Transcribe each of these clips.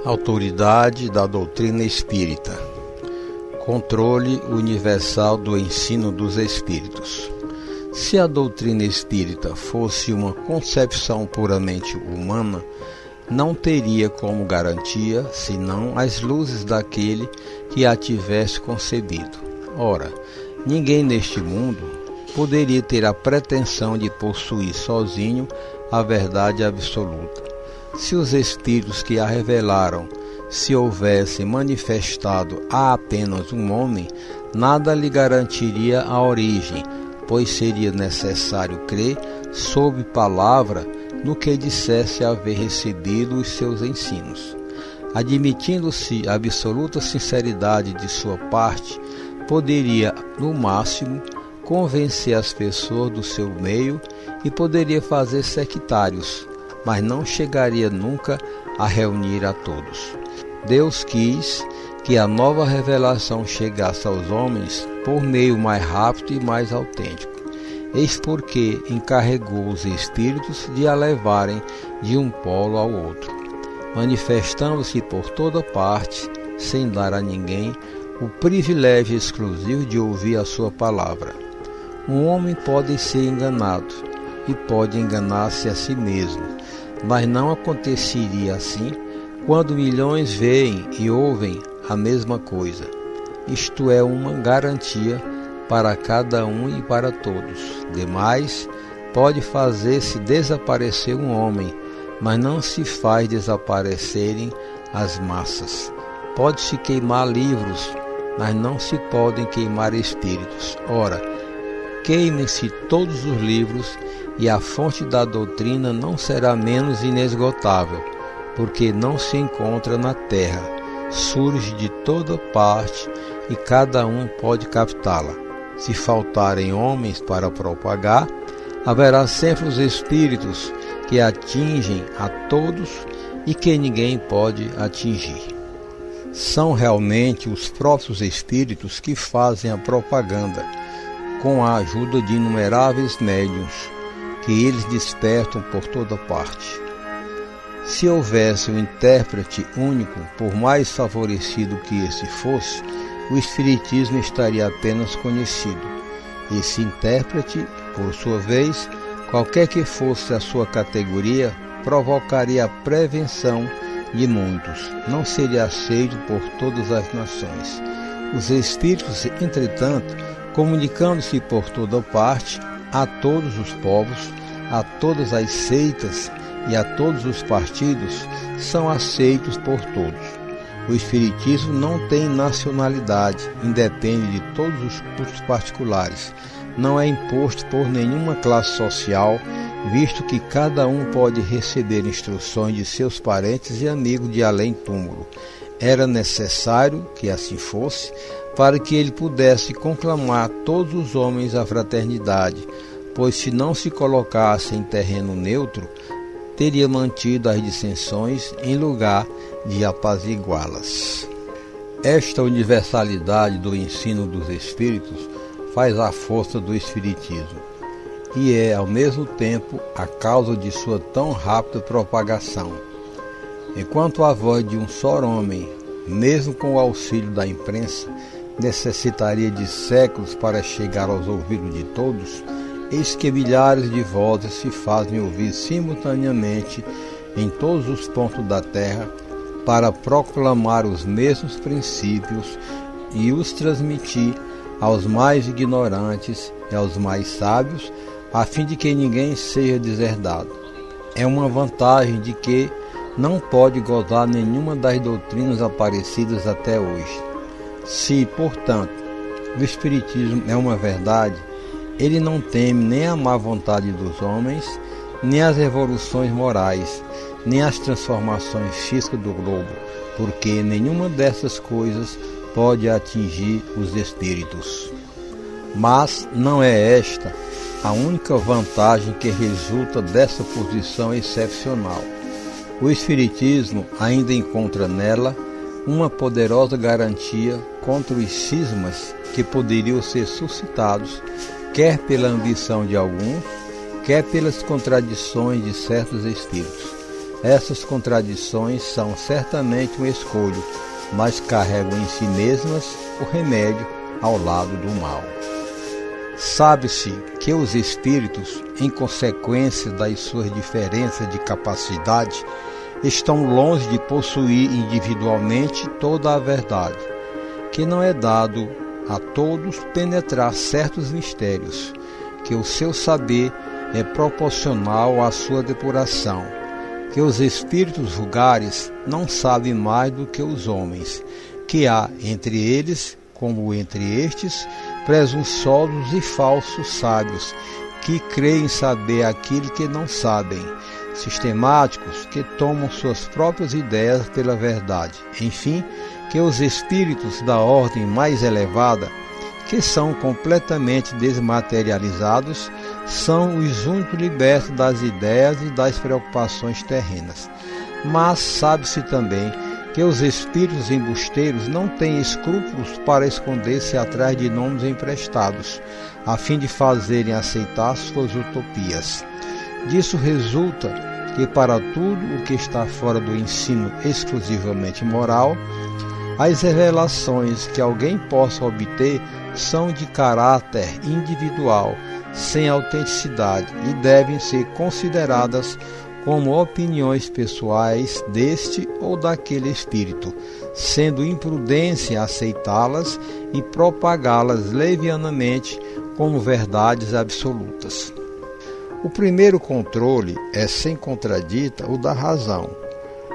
Autoridade da doutrina espírita. Controle universal do ensino dos espíritos. Se a doutrina espírita fosse uma concepção puramente humana, não teria como garantia senão as luzes daquele que a tivesse concebido. Ora, ninguém neste mundo poderia ter a pretensão de possuir sozinho a verdade absoluta. Se os espíritos que a revelaram se houvessem manifestado a apenas um homem, nada lhe garantiria a origem, pois seria necessário crer sob palavra no que dissesse haver recebido os seus ensinos. Admitindo-se a absoluta sinceridade de sua parte, poderia, no máximo, convencer as pessoas do seu meio e poderia fazer sectários, mas não chegaria nunca a reunir a todos. Deus quis que a nova revelação chegasse aos homens por meio mais rápido e mais autêntico. Eis porque encarregou os espíritos de a levarem de um polo ao outro, manifestando-se por toda parte, sem dar a ninguém o privilégio exclusivo de ouvir a sua palavra. Um homem pode ser enganado e pode enganar-se a si mesmo, mas não aconteceria assim quando milhões veem e ouvem a mesma coisa. Isto é uma garantia para cada um e para todos. Demais, pode fazer-se desaparecer um homem, mas não se faz desaparecerem as massas. Pode-se queimar livros, mas não se podem queimar espíritos. Ora, queimem-se todos os livros e a fonte da doutrina não será menos inesgotável, porque não se encontra na terra, surge de toda parte e cada um pode captá-la. Se faltarem homens para propagar, haverá sempre os espíritos que atingem a todos e que ninguém pode atingir. São realmente os próprios espíritos que fazem a propaganda, com a ajuda de inumeráveis médiuns, que eles despertam por toda parte. Se houvesse um intérprete único, por mais favorecido que esse fosse, o espiritismo estaria apenas conhecido. Esse intérprete, por sua vez, qualquer que fosse a sua categoria, provocaria a prevenção de muitos, não seria aceito por todas as nações. Os espíritos, entretanto, comunicando-se por toda parte, a todos os povos, a todas as seitas e a todos os partidos, são aceitos por todos. O espiritismo não tem nacionalidade, independe de todos os particulares, não é imposto por nenhuma classe social, visto que cada um pode receber instruções de seus parentes e amigos de além-túmulo. Era necessário que assim fosse, para que ele pudesse conclamar todos os homens à fraternidade, pois se não se colocasse em terreno neutro, teria mantido as dissensões em lugar de apaziguá-las. Esta universalidade do ensino dos espíritos faz a força do espiritismo e é, ao mesmo tempo, a causa de sua tão rápida propagação. Enquanto a voz de um só homem, mesmo com o auxílio da imprensa, necessitaria de séculos para chegar aos ouvidos de todos, eis que milhares de vozes se fazem ouvir simultaneamente em todos os pontos da terra para proclamar os mesmos princípios e os transmitir aos mais ignorantes e aos mais sábios, a fim de que ninguém seja deserdado. É uma vantagem de que não pode gozar nenhuma das doutrinas aparecidas até hoje. Se, portanto, o Espiritismo é uma verdade, ele não teme nem a má vontade dos homens, nem as revoluções morais, nem as transformações físicas do globo, porque nenhuma dessas coisas pode atingir os espíritos. Mas não é esta a única vantagem que resulta dessa posição excepcional. O Espiritismo ainda encontra nela uma poderosa garantia contra os cismas que poderiam ser suscitados, quer pela ambição de alguns, quer pelas contradições de certos espíritos. Essas contradições são certamente um escolho, mas carregam em si mesmas o remédio ao lado do mal. Sabe-se que os espíritos, em consequência das suas diferenças de capacidade, estão longe de possuir individualmente toda a verdade, que não é dado a todos penetrar certos mistérios, que o seu saber é proporcional à sua depuração, que os espíritos vulgares não sabem mais do que os homens, que há entre eles, como entre estes, presunçosos e falsos sábios, que creem saber aquilo que não sabem, sistemáticos que tomam suas próprias ideias pela verdade. Enfim, que os espíritos da ordem mais elevada, que são completamente desmaterializados, são os únicos libertos das ideias e das preocupações terrenas. Mas sabe-se também que os espíritos embusteiros não têm escrúpulos para esconder-se atrás de nomes emprestados, a fim de fazerem aceitar suas utopias. Disso resulta que para tudo o que está fora do ensino exclusivamente moral, as revelações que alguém possa obter são de caráter individual, sem autenticidade, e devem ser consideradas como opiniões pessoais deste ou daquele espírito, sendo imprudência aceitá-las e propagá-las levianamente como verdades absolutas. O primeiro controle é, sem contradita, o da razão,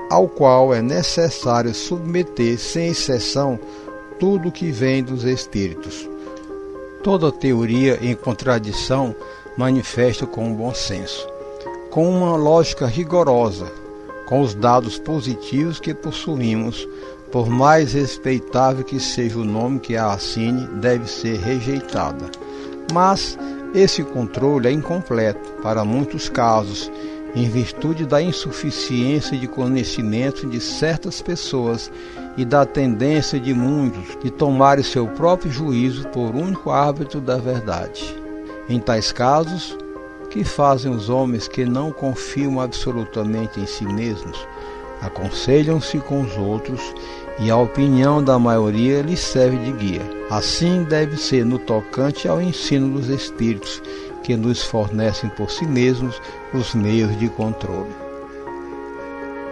ao qual é necessário submeter, sem exceção, tudo que vem dos espíritos. Toda teoria em contradição manifesta com o bom senso, com uma lógica rigorosa, com os dados positivos que possuímos, por mais respeitável que seja o nome que a assine, deve ser rejeitada. Mas esse controle é incompleto para muitos casos, em virtude da insuficiência de conhecimento de certas pessoas e da tendência de muitos de tomarem seu próprio juízo por único árbitro da verdade. Em tais casos, que fazem os homens que não confiam absolutamente em si mesmos? Aconselham-se com os outros e a opinião da maioria lhes serve de guia. Assim deve ser no tocante ao ensino dos espíritos, que nos fornecem por si mesmos os meios de controle.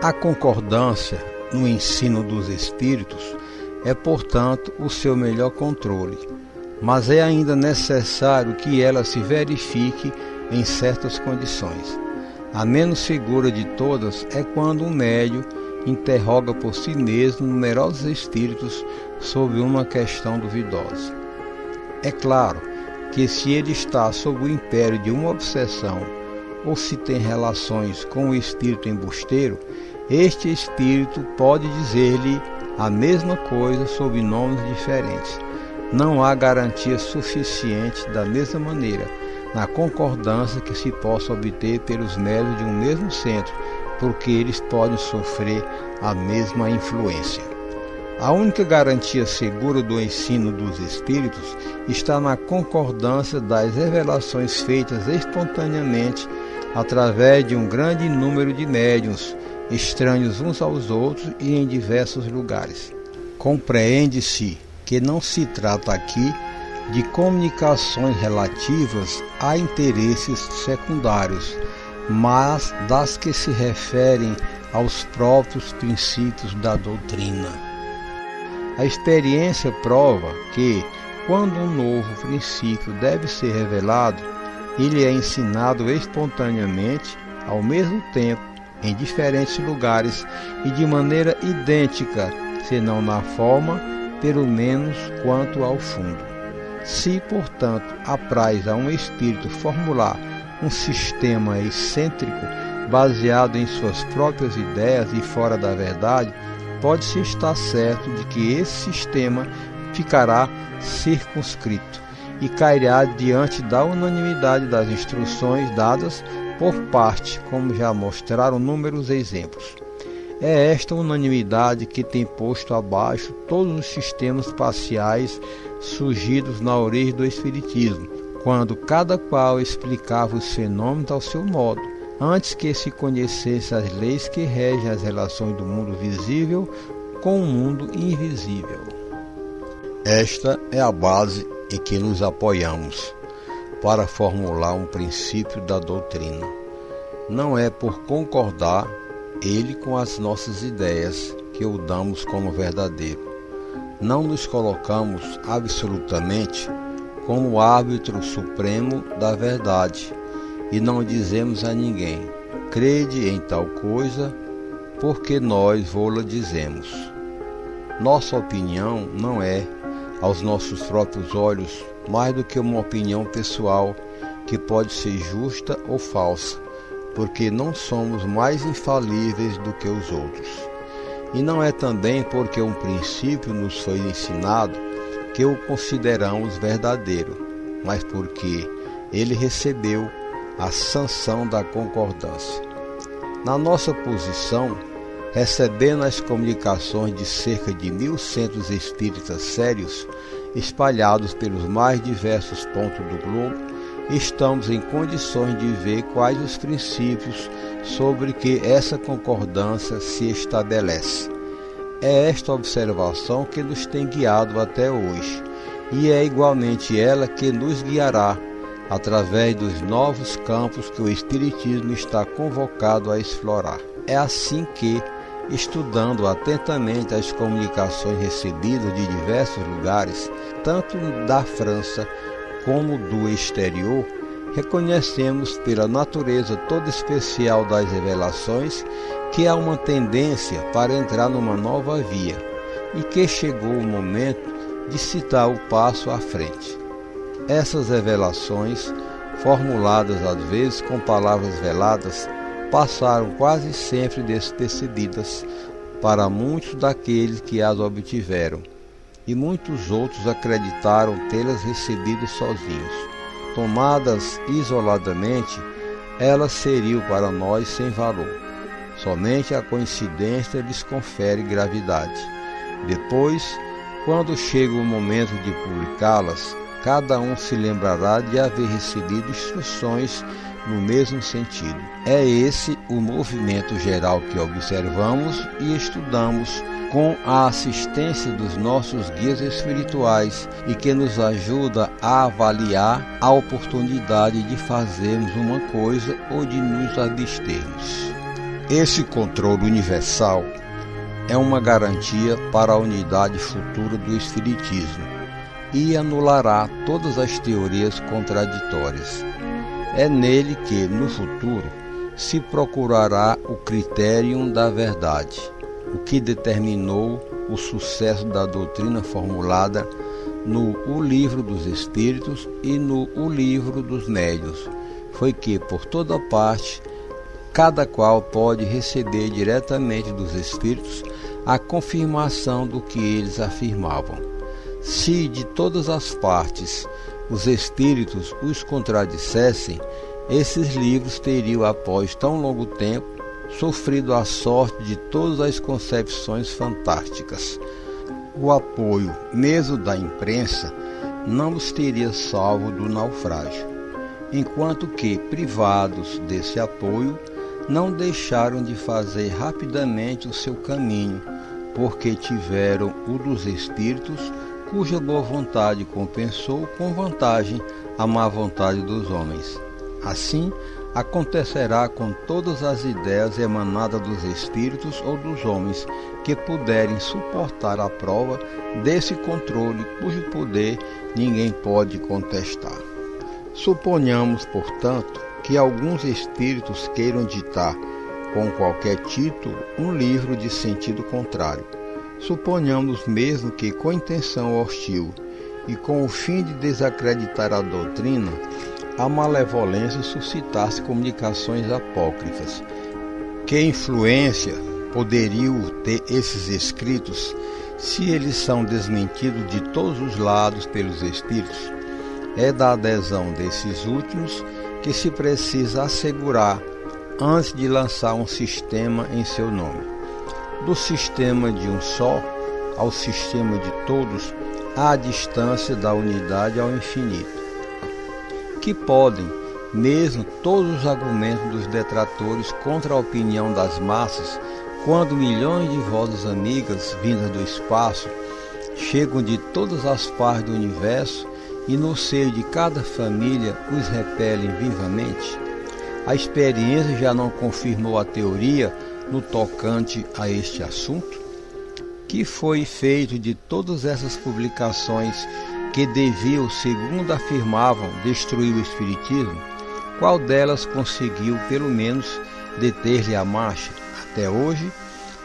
A concordância no ensino dos espíritos é, portanto, o seu melhor controle, mas é ainda necessário que ela se verifique em certas condições. A menos segura de todas é quando um médium interroga por si mesmo numerosos espíritos sobre uma questão duvidosa. É claro que se ele está sob o império de uma obsessão ou se tem relações com o espírito embusteiro, este espírito pode dizer-lhe a mesma coisa sob nomes diferentes. Não há garantia suficiente da mesma maneira na concordância que se possa obter pelos médiuns de um mesmo centro, porque eles podem sofrer a mesma influência. A única garantia segura do ensino dos espíritos está na concordância das revelações feitas espontaneamente através de um grande número de médiuns, estranhos uns aos outros e em diversos lugares. Compreende-se que não se trata aqui de comunicações relativas a interesses secundários, mas das que se referem aos próprios princípios da doutrina. A experiência prova que, quando um novo princípio deve ser revelado, ele é ensinado espontaneamente, ao mesmo tempo, em diferentes lugares e de maneira idêntica, senão na forma, pelo menos quanto ao fundo. Se, portanto, apraz a um espírito formular um sistema excêntrico baseado em suas próprias ideias e fora da verdade, pode-se estar certo de que esse sistema ficará circunscrito e cairá diante da unanimidade das instruções dadas por parte, como já mostraram inúmeros exemplos. É esta unanimidade que tem posto abaixo todos os sistemas parciais surgidos na origem do Espiritismo, quando cada qual explicava os fenômenos ao seu modo, antes que se conhecesse as leis que regem as relações do mundo visível com o mundo invisível. Esta é a base em que nos apoiamos para formular um princípio da doutrina. Não é por concordar ele com as nossas ideias que o damos como verdadeiro. Não nos colocamos absolutamente como árbitro supremo da verdade e não dizemos a ninguém: crede em tal coisa, porque nós vô-la dizemos. Nossa opinião não é, aos nossos próprios olhos, mais do que uma opinião pessoal que pode ser justa ou falsa, porque não somos mais infalíveis do que os outros. E não é também porque um princípio nos foi ensinado que o consideramos verdadeiro, mas porque ele recebeu a sanção da concordância. Na nossa posição, recebendo as comunicações de cerca de 1.000 centros espíritas sérios, espalhados pelos mais diversos pontos do globo, estamos em condições de ver quais os princípios sobre que essa concordância se estabelece. É esta observação que nos tem guiado até hoje, e é igualmente ela que nos guiará através dos novos campos que o Espiritismo está convocado a explorar. É assim que, estudando atentamente as comunicações recebidas de diversos lugares, tanto da França como do exterior, reconhecemos pela natureza toda especial das revelações que há uma tendência para entrar numa nova via e que chegou o momento de se dar o passo à frente. Essas revelações, formuladas às vezes com palavras veladas, passaram quase sempre despercebidas para muitos daqueles que as obtiveram, e muitos outros acreditaram tê-las recebido sozinhos. Tomadas isoladamente, elas seriam para nós sem valor. Somente a coincidência lhes confere gravidade. Depois, quando chega o momento de publicá-las, cada um se lembrará de haver recebido instruções no mesmo sentido. É esse o movimento geral que observamos e estudamos com a assistência dos nossos guias espirituais e que nos ajuda a avaliar a oportunidade de fazermos uma coisa ou de nos abstermos. Esse controle universal é uma garantia para a unidade futura do Espiritismo e anulará todas as teorias contraditórias. É nele que, no futuro, se procurará o critério da verdade, o que determinou o sucesso da doutrina formulada no O Livro dos Espíritos e no O Livro dos Médiuns. Foi que, por toda parte, cada qual pode receber diretamente dos Espíritos a confirmação do que eles afirmavam. Se de todas as partes os Espíritos os contradissessem, esses livros teriam, após tão longo tempo, sofrido a sorte de todas as concepções fantásticas. O apoio, mesmo da imprensa, não os teria salvo do naufrágio, enquanto que, privados desse apoio, não deixaram de fazer rapidamente o seu caminho, porque tiveram o dos Espíritos, cuja boa vontade compensou com vantagem a má vontade dos homens. Assim, acontecerá com todas as ideias emanadas dos Espíritos ou dos homens que puderem suportar a prova desse controle, cujo poder ninguém pode contestar. Suponhamos, portanto, que alguns Espíritos queiram ditar, com qualquer título, um livro de sentido contrário. Suponhamos mesmo que, com intenção hostil e com o fim de desacreditar a doutrina, a malevolência suscitasse comunicações apócrifas. Que influência poderiam ter esses escritos se eles são desmentidos de todos os lados pelos Espíritos? É da adesão desses últimos que se precisa assegurar antes de lançar um sistema em seu nome. Do sistema de um só ao sistema de todos, há a distância da unidade ao infinito, que podem, mesmo todos os argumentos dos detratores contra a opinião das massas, quando milhões de vozes amigas vindas do espaço chegam de todas as partes do universo e no seio de cada família os repelem vivamente? A experiência já não confirmou a teoria no tocante a este assunto? Que foi feito de todas essas publicações que deviam, segundo afirmavam, destruir o espiritismo? Qual delas conseguiu, pelo menos, deter-lhe a marcha? Até hoje,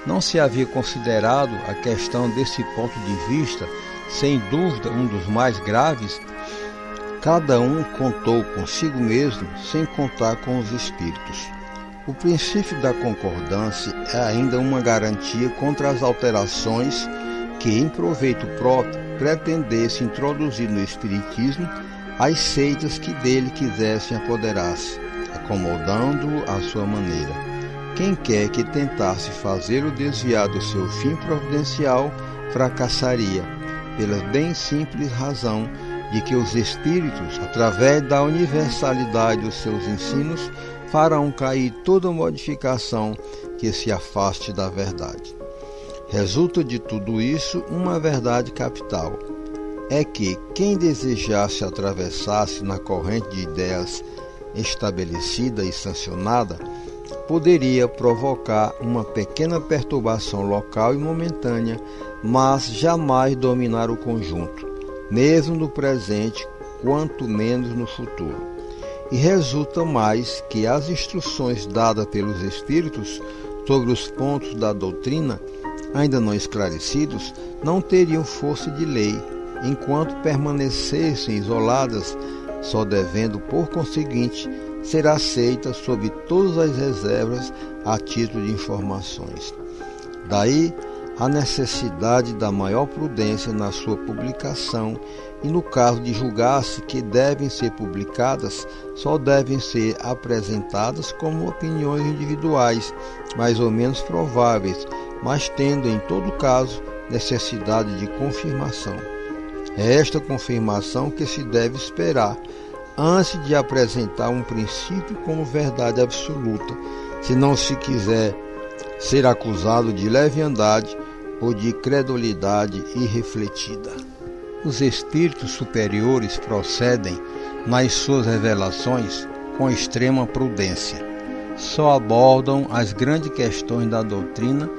não se havia considerado a questão desse ponto de vista, sem dúvida um dos mais graves. Cada um contou consigo mesmo, sem contar com os espíritos. O princípio da concordância é ainda uma garantia contra as alterações que, em proveito próprio, pretendessem introduzir no espiritismo as seitas que dele quisessem apoderar-se, acomodando-o à sua maneira. Quem quer que tentasse fazê-lo desviar do seu fim providencial, fracassaria, pela bem simples razão de que os espíritos, através da universalidade dos seus ensinos, farão cair toda modificação que se afaste da verdade. Resulta de tudo isso uma verdade capital: é que quem desejasse atravessar-se na corrente de ideias estabelecida e sancionada, poderia provocar uma pequena perturbação local e momentânea, mas jamais dominar o conjunto, mesmo no presente, quanto menos no futuro. E resulta mais que as instruções dadas pelos espíritos sobre os pontos da doutrina, ainda não esclarecidos, não teriam força de lei, enquanto permanecessem isoladas, só devendo, por conseguinte, ser aceitas sob todas as reservas a título de informações. Daí a necessidade da maior prudência na sua publicação, e no caso de julgar-se que devem ser publicadas, só devem ser apresentadas como opiniões individuais, mais ou menos prováveis, mas tendo em todo caso necessidade de confirmação. É esta confirmação que se deve esperar antes de apresentar um princípio como verdade absoluta, se não se quiser ser acusado de leviandade ou de credulidade irrefletida. Os espíritos superiores procedem, nas suas revelações, com extrema prudência. Só abordam as grandes questões da doutrina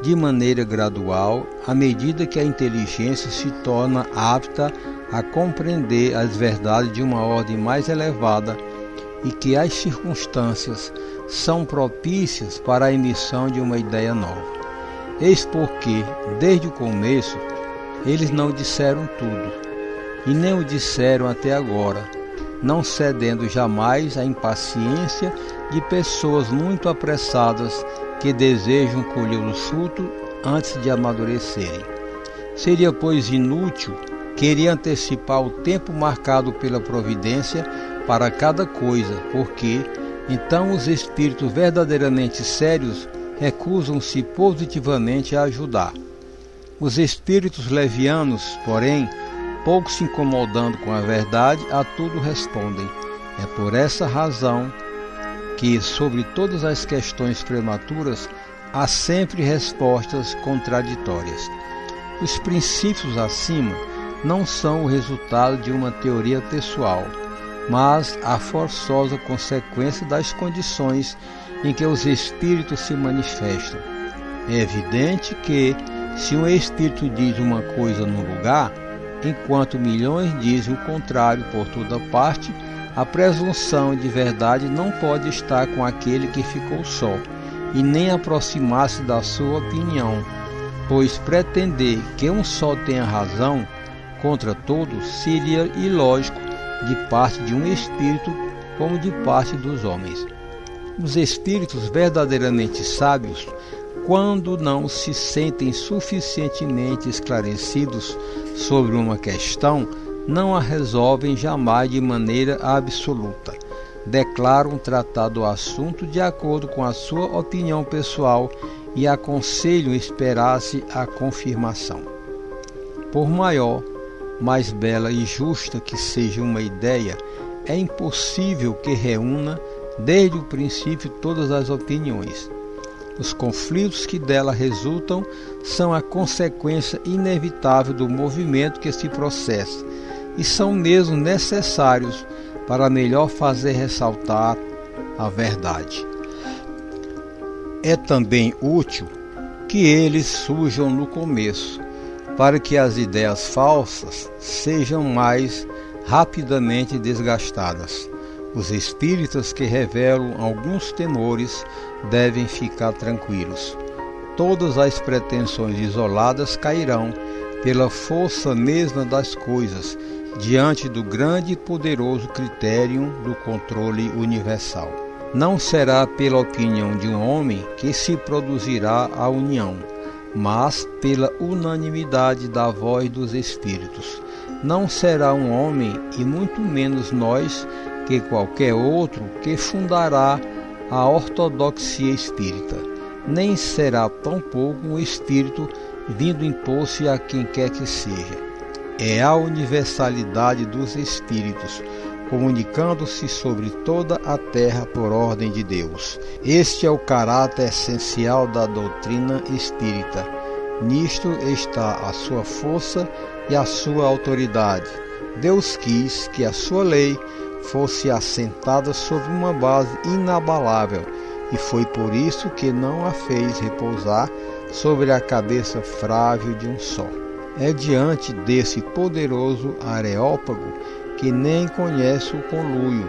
de maneira gradual, à medida que a inteligência se torna apta a compreender as verdades de uma ordem mais elevada e que as circunstâncias são propícias para a emissão de uma ideia nova. Eis porque, desde o começo, eles não disseram tudo, e nem o disseram até agora, não cedendo jamais à impaciência de pessoas muito apressadas que desejam colher o fruto antes de amadurecerem. Seria, pois, inútil querer antecipar o tempo marcado pela providência para cada coisa, porque então os espíritos verdadeiramente sérios recusam-se positivamente a ajudar. Os espíritos levianos, porém, pouco se incomodando com a verdade, a tudo respondem. É por essa razão que, sobre todas as questões prematuras, há sempre respostas contraditórias. Os princípios acima não são o resultado de uma teoria pessoal, mas a forçosa consequência das condições em que os espíritos se manifestam. É evidente que, se um espírito diz uma coisa num lugar, enquanto milhões dizem o contrário por toda parte, a presunção de verdade não pode estar com aquele que ficou só, e nem aproximar-se da sua opinião, pois pretender que um só tenha razão contra todos seria ilógico de parte de um espírito como de parte dos homens. Os espíritos verdadeiramente sábios, quando não se sentem suficientemente esclarecidos sobre uma questão, não a resolvem jamais de maneira absoluta. Declaram tratar do assunto de acordo com a sua opinião pessoal e aconselham esperar-se a confirmação. Por maior, mais bela e justa que seja uma ideia, é impossível que reúna desde o princípio todas as opiniões. Os conflitos que dela resultam são a consequência inevitável do movimento que se processa e são mesmo necessários para melhor fazer ressaltar a verdade. É também útil que eles surjam no começo, para que as ideias falsas sejam mais rapidamente desgastadas. Os espíritas que revelam alguns temores devem ficar tranquilos. Todas as pretensões isoladas cairão pela força mesma das coisas, diante do grande e poderoso critério do controle universal. Não será pela opinião de um homem que se produzirá a união, mas pela unanimidade da voz dos espíritos. Não será um homem, e muito menos nós, que qualquer outro, que fundará a ortodoxia espírita. Nem será tampouco um espírito vindo impor-se a quem quer que seja. É a universalidade dos espíritos, comunicando-se sobre toda a terra por ordem de Deus. Este é o caráter essencial da doutrina espírita. Nisto está a sua força e a sua autoridade. Deus quis que a sua lei fosse assentada sobre uma base inabalável, e foi por isso que não a fez repousar sobre a cabeça frágil de um só. É diante desse poderoso areópago que nem conhece o conluio,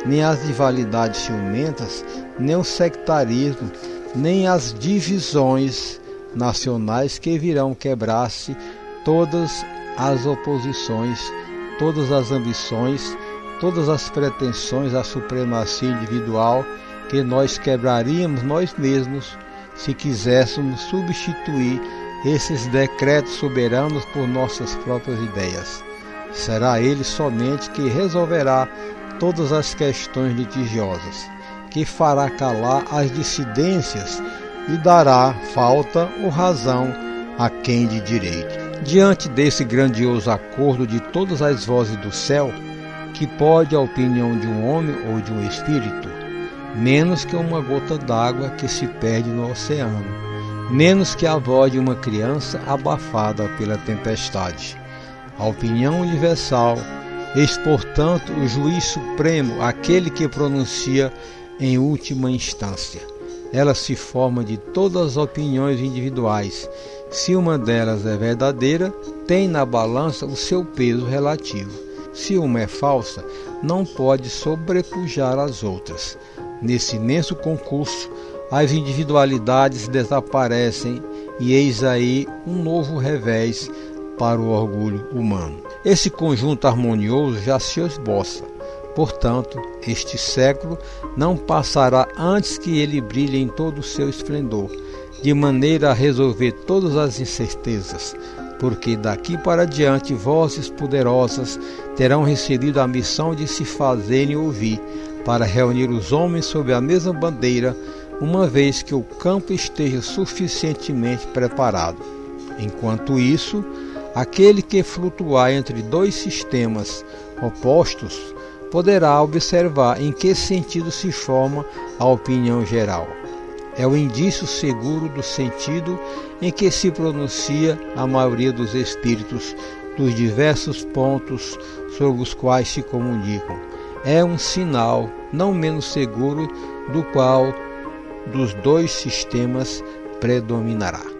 nem as rivalidades ciumentas, nem o sectarismo, nem as divisões nacionais que virão quebrar-se todas as oposições, todas as ambições, todas as pretensões à supremacia individual, que nós quebraríamos nós mesmos se quiséssemos substituir esses decretos soberanos por nossas próprias ideias. Será ele somente que resolverá todas as questões litigiosas, que fará calar as dissidências e dará falta ou razão a quem de direito. Diante desse grandioso acordo de todas as vozes do céu, que pode a opinião de um homem ou de um espírito, menos que uma gota d'água que se perde no oceano, menos que a voz de uma criança abafada pela tempestade. A opinião universal, eis portanto o juiz supremo, aquele que pronuncia em última instância. Ela se forma de todas as opiniões individuais. Se uma delas é verdadeira, tem na balança o seu peso relativo. Se uma é falsa, não pode sobrepujar as outras. Nesse imenso concurso, as individualidades desaparecem e eis aí um novo revés para o orgulho humano. Esse conjunto harmonioso já se esboça. Portanto, este século não passará antes que ele brilhe em todo o seu esplendor, de maneira a resolver todas as incertezas, porque daqui para diante vozes poderosas terão recebido a missão de se fazerem ouvir, para reunir os homens sob a mesma bandeira, uma vez que o campo esteja suficientemente preparado. Enquanto isso, aquele que flutuar entre dois sistemas opostos poderá observar em que sentido se forma a opinião geral. É o indício seguro do sentido em que se pronuncia a maioria dos espíritos dos diversos pontos sobre os quais se comunicam. É um sinal não menos seguro do qual dos dois sistemas predominará.